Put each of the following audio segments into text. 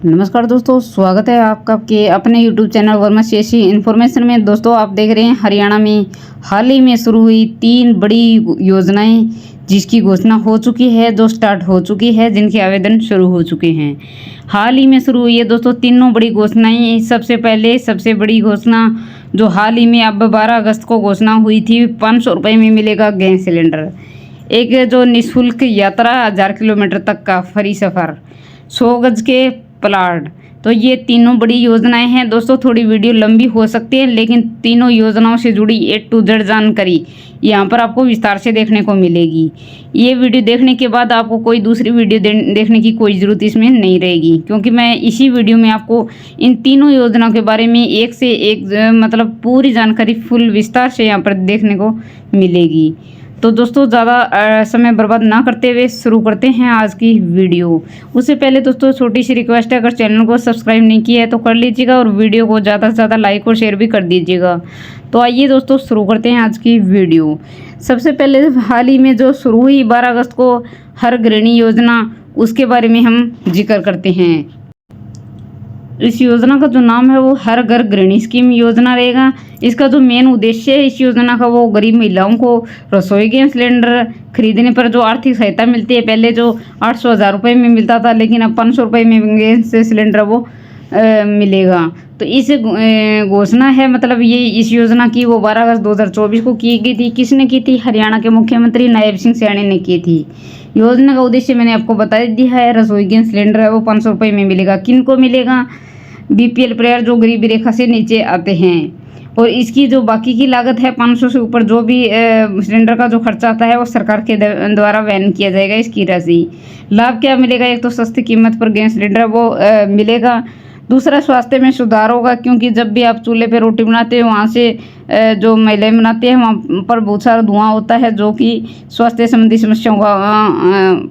नमस्कार दोस्तों, स्वागत है आपका आपके अपने YouTube चैनल वर्मा शेषी इन्फॉर्मेशन में। दोस्तों आप देख रहे हैं हरियाणा में हाल ही में शुरू हुई 3 बड़ी योजनाएं जिसकी घोषणा हो चुकी है, जो स्टार्ट हो चुकी है, जिनके आवेदन शुरू हो चुके हैं। हाल ही में शुरू हुई है दोस्तों तीनों बड़ी घोषणाएं। सबसे पहले सबसे बड़ी घोषणा जो हाल ही में अब 12 अगस्त को घोषणा हुई थी, 500 रुपये में मिलेगा गैस सिलेंडर। एक जो निःशुल्क यात्रा 1000 किलोमीटर तक का फ्री सफ़र, 100 गज के प्लाट। तो ये तीनों बड़ी योजनाएं हैं दोस्तों। थोड़ी वीडियो लंबी हो सकती है, लेकिन तीनों योजनाओं से जुड़ी A to Z जानकारी यहाँ पर आपको विस्तार से देखने को मिलेगी। ये वीडियो देखने के बाद आपको कोई दूसरी वीडियो देखने की कोई ज़रूरत इसमें नहीं रहेगी, क्योंकि मैं इसी वीडियो में आपको इन तीनों योजनाओं के बारे में एक से एक मतलब पूरी जानकारी फुल विस्तार से यहाँ पर देखने को मिलेगी। तो दोस्तों ज़्यादा समय बर्बाद ना करते हुए शुरू करते हैं आज की वीडियो। उससे पहले दोस्तों छोटी सी रिक्वेस्ट है, अगर चैनल को सब्सक्राइब नहीं किया है तो कर लीजिएगा और वीडियो को ज़्यादा से ज़्यादा लाइक और शेयर भी कर दीजिएगा। तो आइए दोस्तों शुरू करते हैं आज की वीडियो। सबसे पहले हाल ही में जो शुरू हुई 12 अगस्त को हर गृहिणी योजना, उसके बारे में हम जिक्र करते हैं। इस योजना का जो नाम है वो हर घर गृहिणी स्कीम योजना रहेगा। इसका जो मेन उद्देश्य है इस योजना का, वो गरीब महिलाओं को रसोई गैस सिलेंडर खरीदने पर जो आर्थिक सहायता मिलती है। पहले जो 800-1000 रुपये में मिलता था, लेकिन अब 500 रुपये में गैस सिलेंडर वो मिलेगा। तो इस घोषणा है, मतलब ये इस योजना की वो 12 अगस्त 2024 को की गई थी। किसने की थी? हरियाणा के मुख्यमंत्री नायब सिंह सैनी ने की थी। योजना का उद्देश्य मैंने आपको बता दिया है। रसोई गैस सिलेंडर है वो 500 रुपये में मिलेगा। किन को मिलेगा? BPL परिवार जो गरीबी रेखा से नीचे आते हैं। और इसकी जो बाकी की लागत है 500 से ऊपर जो भी सिलेंडर का जो खर्चा आता है वो सरकार के द्वारा वहन किया जाएगा इसकी राशि। लाभ क्या मिलेगा? एक तो सस्ती कीमत पर गैस सिलेंडर वो मिलेगा। दूसरा, स्वास्थ्य में सुधार होगा, क्योंकि जब भी आप चूल्हे पे रोटी बनाते हैं वहाँ से जो महिलाएं बनाती हैं वहाँ पर बहुत सारा धुआं होता है, जो कि स्वास्थ्य संबंधी समस्याओं का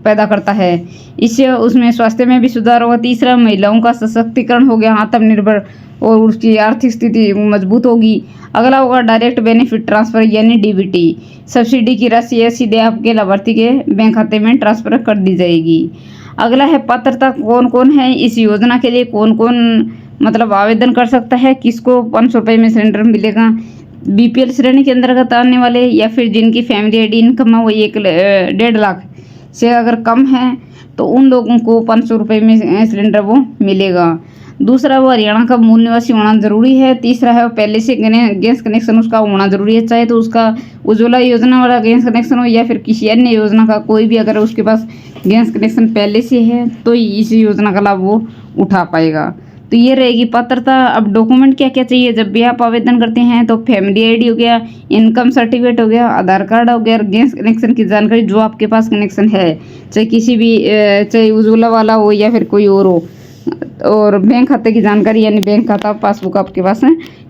पैदा करता है। इससे उसमें स्वास्थ्य में भी सुधार होगा। तीसरा, महिलाओं का सशक्तिकरण हो गया, आत्मनिर्भर, और उसकी आर्थिक स्थिति मजबूत होगी। अगला होगा डायरेक्ट बेनिफिट ट्रांसफर यानी DBT। सब्सिडी की राशि है सीधे आपके लाभार्थी के बैंक खाते में ट्रांसफर कर दी जाएगी। अगला है पात्रता, कौन कौन है इस योजना के लिए, कौन कौन मतलब आवेदन कर सकता है, किसको 500 रुपये में सिलेंडर मिलेगा। BPL श्रेणी के अंतर्गत आने वाले, या फिर जिनकी फैमिली आईडी इनकम है वो 1.5 लाख से अगर कम है तो उन लोगों को 500 रुपये में सिलेंडर वो मिलेगा। दूसरा, वो हरियाणा का मूल निवासी होना जरूरी है। तीसरा है वो पहले से गैस कनेक्शन उसका होना जरूरी है, चाहे तो उसका उज्ज्वला योजना वाला गैस कनेक्शन हो या फिर किसी अन्य योजना का कोई भी, अगर उसके पास गैस कनेक्शन पहले से है तो इस योजना का लाभ वो उठा पाएगा। तो ये रहेगी पात्रता। अब डॉक्यूमेंट क्या क्या चाहिए जब भी आप आवेदन करते हैं? तो फैमिली आईडी हो गया, इनकम सर्टिफिकेट हो गया, आधार कार्ड हो गया, गैस कनेक्शन की जानकारी जो आपके पास कनेक्शन है, चाहे किसी भी चाहे उज्ज्वला वाला हो या फिर कोई और हो, और बैंक खाते की जानकारी यानी बैंक खाता पासबुक आपके पास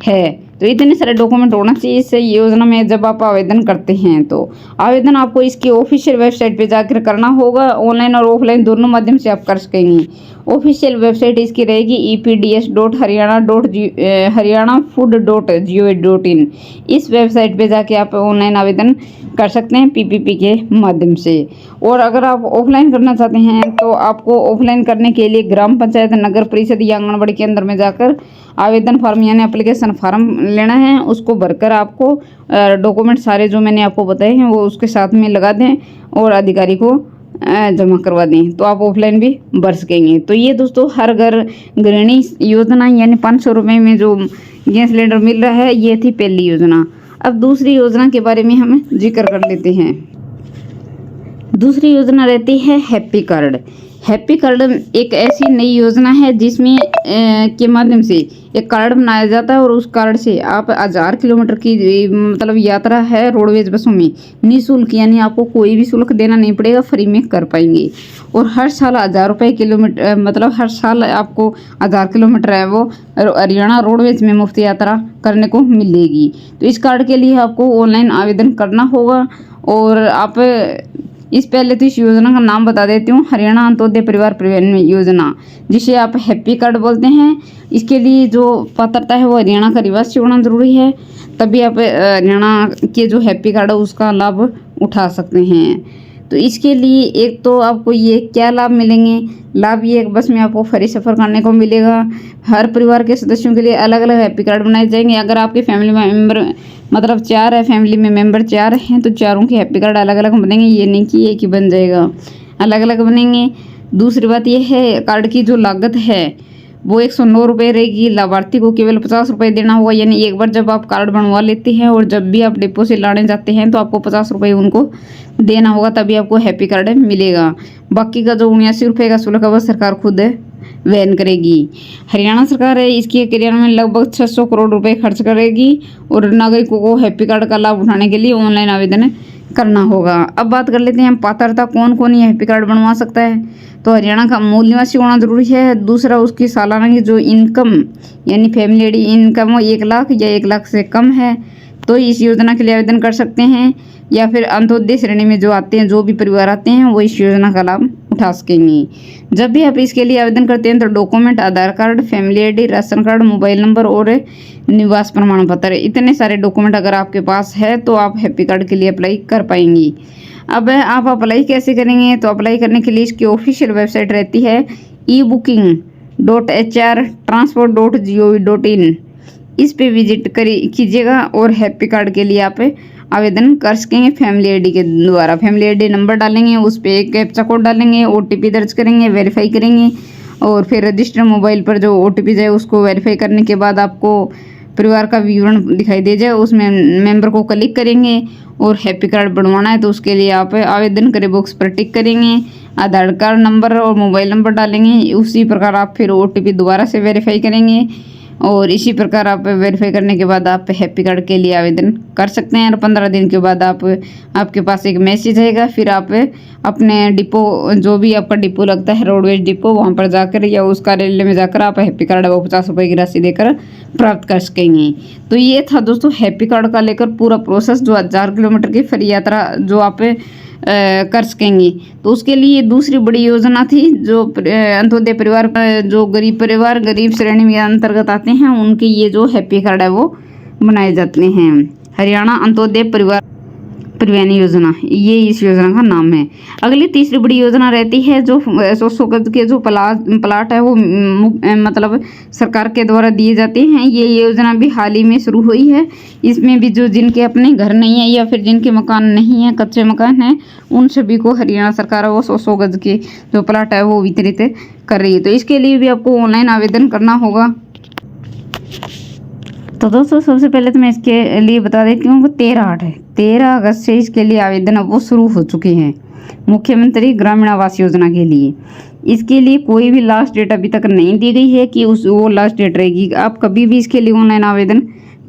है। तो इतने सारे डॉक्यूमेंट होना चाहिए इस योजना में जब आप आवेदन करते हैं। तो आवेदन आपको इसकी ऑफिशियल वेबसाइट पे जाकर करना होगा। ऑनलाइन और ऑफलाइन दोनों माध्यम से आप कर सकेंगे। ऑफिशियल वेबसाइट इसकी रहेगी epds.haryana.hariyanafoood.gov.in। इस वेबसाइट पे जाके आप ऑनलाइन आवेदन कर सकते हैं PPP के माध्यम से। और अगर आप ऑफलाइन करना चाहते हैं तो आपको ऑफलाइन करने के लिए ग्राम पंचायत, नगर परिषद या आंगनबाड़ी केंद्र में जाकर आवेदन फॉर्म यानी एप्लीकेशन फॉर्म लेना है। उसको भरकर आपको डॉक्यूमेंट सारे जो मैंने आपको बताए हैं वो उसके साथ में लगा दें और अधिकारी को जमा करवा दें, तो आप ऑफलाइन भी भर सकेंगे। तो ये दोस्तों हर घर गृहिणी योजना यानी 500 रुपये में जो गैस सिलेंडर मिल रहा है, ये थी पहली योजना। अब दूसरी योजना के बारे में हम जिक्र कर लेते हैं। दूसरी योजना रहती है हैप्पी कार्ड। हैप्पी कार्ड एक ऐसी नई योजना है जिसमें के माध्यम से एक कार्ड बनाया जाता है, और उस कार्ड से आप 1000 किलोमीटर की मतलब यात्रा है रोडवेज बसों में निःशुल्क, यानी आपको कोई भी शुल्क देना नहीं पड़ेगा, फ्री में कर पाएंगे। और हर साल 1000 रुपये किलोमीटर, मतलब हर साल आपको 1000 किलोमीटर है वो हरियाणा रोडवेज में मुफ्त यात्रा करने को मिलेगी। तो इस कार्ड के लिए आपको ऑनलाइन आवेदन करना होगा। और आप इस पहले तो इस योजना का नाम बता देती हूँ, हरियाणा अंत्योदय परिवार परिवहन योजना, जिसे आप हैप्पी कार्ड बोलते हैं। इसके लिए जो पात्रता है वो हरियाणा का निवासी होना जरूरी है, तभी आप हरियाणा के जो हैप्पी कार्ड है उसका लाभ उठा सकते हैं। तो इसके लिए एक तो आपको ये क्या लाभ मिलेंगे, लाभ ये बस में आपको फ्री सफ़र करने को मिलेगा। हर परिवार के सदस्यों के लिए अलग अलग हैप्पी कार्ड बनाए जाएंगे। अगर आपके फैमिली मेम्बर मतलब 4 है, फैमिली में मेम्बर 4 हैं, तो चारों के हैप्पी कार्ड अलग अलग बनेंगे। ये नहीं कि एक ही बन जाएगा, अलग अलग बनेंगे। दूसरी बात यह है, कार्ड की जो लागत है वो 109 रुपये रहेगी। लाभार्थी को केवल 50 रुपये देना होगा। यानी एक बार जब आप कार्ड बनवा लेते हैं और जब भी आप डिपो से लाने जाते हैं तो आपको 50 रुपये उनको देना होगा, तभी आपको हैप्पी कार्ड मिलेगा। बाकी का जो 79 रुपये का शुल्क है वह सरकार खुद वहन करेगी। हरियाणा सरकार है इसके क्रियान्वयन में लगभग 600 करोड़ रुपए खर्च करेगी और नागरिकों को हैप्पी कार्ड का लाभ उठाने के लिए ऑनलाइन आवेदन करना होगा। अब बात कर लेते हैं पात्रता, कौन कौन ये हैप्पी कार्ड बनवा सकता है। तो हरियाणा का मूल निवासी होना जरूरी है। दूसरा, उसकी सालाना की जो इनकम यानी फैमिली इनकम वो 1 लाख या 1 लाख से कम है तो इस योजना के लिए आवेदन कर सकते हैं। या फिर अंत्योदय श्रेणी में जो आते हैं, जो भी परिवार आते हैं वो इस योजना का लाभ उठा सकेंगे। जब भी आप इसके लिए आवेदन करते हैं तो document Aadhaar card, family ID, ration card, mobile number और निवास प्रमाण पत्र, इतने सारे डॉक्यूमेंट अगर आपके पास है तो आप हैप्पी कार्ड के लिए अप्लाई कर पाएंगी। अब आप अप्लाई कैसे करेंगे, तो अप्लाई करने के लिए इसकी ऑफिशियल वेबसाइट रहती है ebooking.hr.transport.gov.in। इस पे विजिट कीजिएगा और हैप्पी कार्ड के लिए आप आवेदन कर सकेंगे फैमिली आईडी के द्वारा। फैमिली आईडी नंबर डालेंगे, उस पर एक कैप्चा कोड डालेंगे, ओटीपी दर्ज करेंगे, वेरीफाई करेंगे और फिर रजिस्टर मोबाइल पर जो ओटीपी जाए उसको वेरीफाई करने के बाद आपको परिवार का विवरण दिखाई दे जाए, उसमें मेंबर को क्लिक करेंगे और हैप्पी कार्ड बनवाना है तो उसके लिए आप आवेदन करें बॉक्स पर टिक करेंगे, आधार कार्ड नंबर और मोबाइल नंबर डालेंगे। उसी प्रकार आप फिर ओटीपी दोबारा से वेरीफाई करेंगे और इसी प्रकार आप वेरीफाई करने के बाद आप हैप्पी कार्ड के लिए आवेदन कर सकते हैं। और 15 दिन के बाद आपके पास एक मैसेज आएगा, फिर आप अपने डिपो, जो भी आपका डिपो लगता है रोडवेज डिपो, वहाँ पर जाकर या उस कार्यालय में जाकर आप हैप्पी कार्ड वो 50 रुपये की राशि देकर प्राप्त कर सकेंगे। तो ये था दोस्तों हैप्पी कार्ड का लेकर पूरा प्रोसेस, जो 1000 किलोमीटर की फ्री यात्रा जो आप कर सकेंगे। तो उसके लिए दूसरी बड़ी योजना थी जो अंत्योदय परिवार, जो गरीब परिवार गरीब श्रेणी में अंतर्गत आते हैं उनके ये जो हैप्पी कार्ड है वो बनाए जाते हैं। हरियाणा अंत्योदय परिवार परिवहन योजना, ये इस योजना का नाम है। अगली तीसरी बड़ी योजना रहती है जो 100 गज के जो प्लाट है वो मतलब सरकार के द्वारा दिए जाते हैं। ये योजना भी हाल ही में शुरू हुई है। इसमें भी जो जिनके अपने घर नहीं है या फिर जिनके मकान नहीं है, कच्चे मकान हैं, उन सभी को हरियाणा सरकार वो 100 गज के जो प्लाट है वो वितरित कर रही है। तो इसके लिए भी आपको ऑनलाइन आवेदन करना होगा। तो दोस्तों सबसे पहले तो मैं इसके लिए बता देती हूँ कि 13 अगस्त से इसके लिए आवेदन अब वो शुरू हो चुके हैं मुख्यमंत्री ग्रामीण आवास योजना के लिए। इसके लिए कोई भी लास्ट डेट अभी तक नहीं दी गई है कि वो लास्ट डेट रहेगी। आप कभी भी इसके लिए ऑनलाइन आवेदन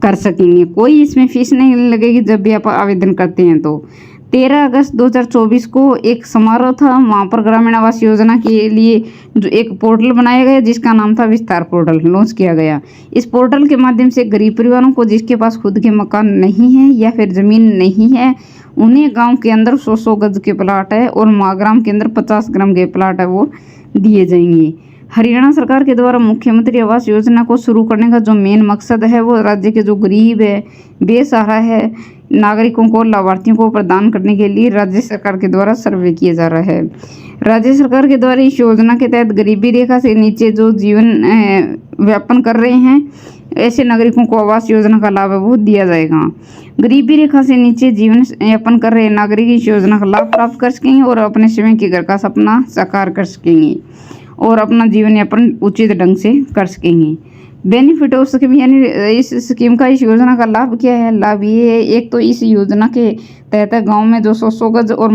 कर सकेंगे, कोई इसमें फीस नहीं लगेगी जब भी आप आवेदन करते हैं। तो 13 अगस्त 2024 को एक समारोह था, वहाँ पर ग्रामीण आवास योजना के लिए जो एक पोर्टल बनाया गया जिसका नाम था विस्तार पोर्टल लॉन्च किया गया। इस पोर्टल के माध्यम से गरीब परिवारों को जिसके पास खुद के मकान नहीं है या फिर ज़मीन नहीं है, उन्हें गांव के अंदर 100 गज के प्लाट है और महाग्राम के अंदर 50 ग्राम के प्लाट है वो दिए जाएंगे। हरियाणा सरकार के द्वारा मुख्यमंत्री आवास योजना को शुरू करने का जो मेन मकसद है वो राज्य के जो गरीब है, बेसहारा है नागरिकों को, लाभार्थियों को प्रदान करने के लिए राज्य सरकार के द्वारा सर्वे किया जा रहा है। राज्य सरकार के द्वारा इस योजना के तहत गरीबी रेखा से नीचे जो जीवन व्यापन कर रहे हैं ऐसे नागरिकों को आवास योजना का लाभ वो दिया जाएगा। गरीबी रेखा से नीचे जीवन यापन कर रहे नागरिक इस योजना का लाभ प्राप्त कर सकेंगे और अपने स्वयं के घर का सपना साकार कर सकेंगे और अपना जीवन यापन उचित ढंग से कर सकेंगे। बेनिफिट ऑफ स्कीम, यानी इस स्कीम का, इस योजना का लाभ क्या है। लाभ ये है, एक तो इस योजना के तहत गांव में जो 100 गज और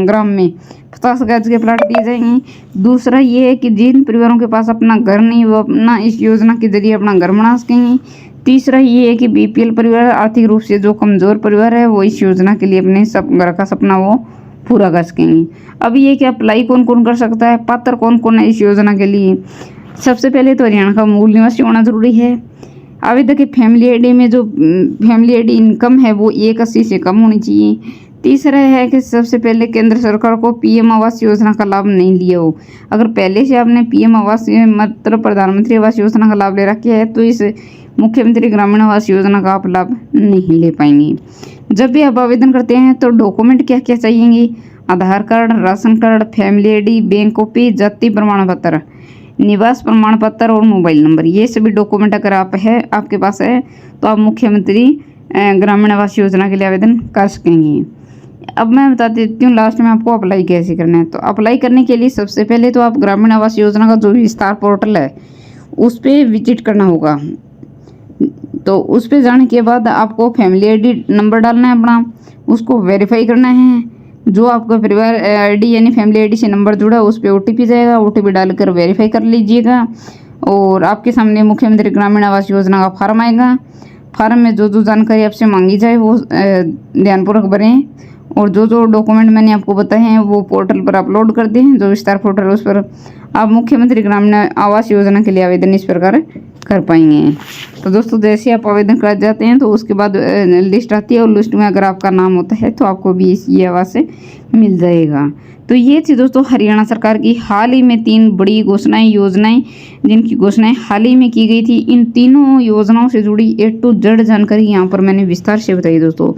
ग्राम में 50 गज के प्लाट दिए जाएंगे। दूसरा ये है कि जिन परिवारों के पास अपना घर नहीं वो अपना इस योजना के जरिए अपना घर बना सकेंगे। तीसरा ये है कि बीपीएल परिवार, आर्थिक रूप से जो कमज़ोर परिवार है, वो इस योजना के लिए अपने घर का सपना वो पूरा कर सकेंगे। अब ये कि अप्लाई कौन कौन कर सकता है, पात्र कौन कौन है इस योजना के लिए। सबसे पहले तो हरियाणा का मूल निवासी होना जरूरी है। आवेदक की फैमिली आईडी में जो फैमिली आईडी इनकम है वो 180 से कम होनी चाहिए। तीसरा है कि सबसे पहले केंद्र सरकार को पीएम आवास योजना का लाभ नहीं लिया हो। अगर पहले से आपने पीएम आवास मतलब प्रधानमंत्री आवास योजना का लाभ ले रखा है तो इस मुख्यमंत्री ग्रामीण आवास योजना का आप लाभ नहीं ले पाएंगे। जब भी आप आवेदन करते हैं तो डॉक्यूमेंट क्या क्या चाहिए, Aadhaar card, ration card, family ID, bank copy, जाति प्रमाण पत्र, निवास प्रमाण पत्र और मोबाइल नंबर। ये सभी डॉक्यूमेंट अगर आपके पास है तो आप मुख्यमंत्री ग्रामीण आवास योजना के लिए आवेदन कर सकेंगे। अब मैं बता देती हूँ लास्ट में आपको अप्लाई कैसे करना है। तो अप्लाई करने के लिए सबसे पहले तो आप ग्रामीण आवास योजना का जो विस्तार पोर्टल है उस पर विजिट करना होगा। तो उस पर जाने के बाद आपको फैमिली आईडी नंबर डालना है अपना, उसको वेरीफाई करना है। जो आपका परिवार आईडी यानी फैमिली आईडी से नंबर जुड़ा है उस पर OTP जाएगा, OTP डालकर वेरीफाई कर लीजिएगा। और आपके सामने मुख्यमंत्री ग्रामीण आवास योजना का फार्म आएगा। फार्म में जो जानकारी आपसे मांगी जाए वो ध्यानपूर्वक भरें और जो डॉक्यूमेंट मैंने आपको बताए हैं वो पोर्टल पर अपलोड कर दें। जो विस्तार पोर्टल उस पर आप मुख्यमंत्री ग्रामीण आवास योजना के लिए आवेदन इस प्रकार कर पाएंगे। तो दोस्तों जैसे आप आवेदन कर जाते हैं तो उसके बाद लिस्ट आती है और लिस्ट में अगर आपका नाम होता है तो आपको भी ये आवास से मिल जाएगा। तो ये थी दोस्तों हरियाणा सरकार की हाल ही में 3 बड़ी योजनाएं जिनकी घोषणाएं हाल ही में की गई थी। इन तीनों योजनाओं से जुड़ी A to Z जानकारी यहाँ पर मैंने विस्तार से बताई। दोस्तों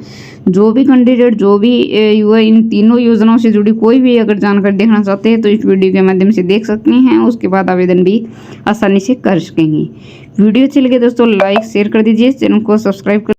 जो भी कैंडिडेट जो भी युवा इन तीनों योजनाओं से जुड़ी कोई भी अगर जानकारी देखना चाहते हैं तो इस वीडियो के माध्यम से देख सकते हैं। उसके बाद आवेदन भी आसानी से कर सकेंगे। वीडियो अच्छी लगे दोस्तों लाइक शेयर कर दीजिए, चैनल को सब्सक्राइब कर